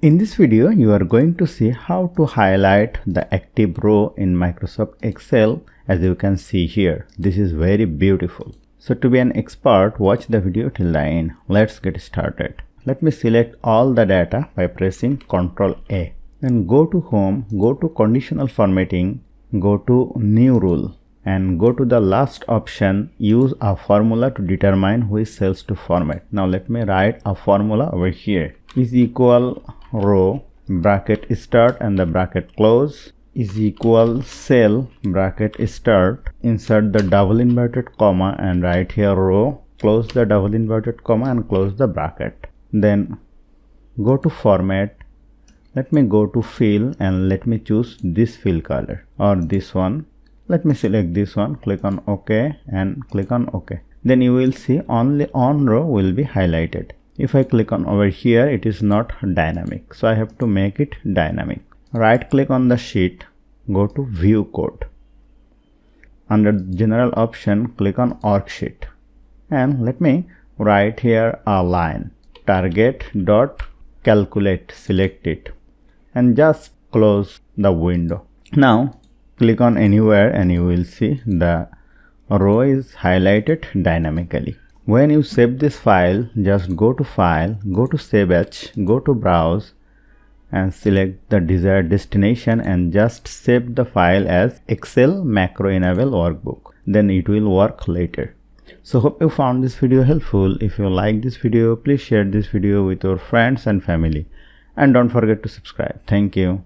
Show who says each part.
Speaker 1: In this video, you are going to see how to highlight the active row in Microsoft Excel. As you can see here, this is very beautiful. So to be an expert, watch the video till the end. Let's get started. Let me select all the data by pressing Ctrl A. Then go to Home, go to Conditional Formatting, go to New Rule, and go to the last option, use a formula to determine which cells to format. Now let me write a formula over here. Is equal row bracket start and the bracket close is equal cell bracket start, insert the double inverted comma and write here row, close the double inverted comma and close the bracket. Then go to format. Let me go to fill and let me choose this fill color or this one. Let me select this one, click on OK and click on OK. Then you will see only on row will be highlighted. If I click on over here, it is not dynamic, so I have to make it dynamic. Right click on the sheet, go to view code. Under general option, click on worksheet and let me write here a line, target dot calculate, select it and just close the window. Now click on anywhere and you will see the row is highlighted dynamically. When you save this file, just go to File, go to Save As, go to Browse and select the desired destination and just save the file as Excel Macro Enable Workbook. Then it will work later. So hope you found this video helpful. If you like this video, please share this video with your friends and family. And don't forget to subscribe. Thank you.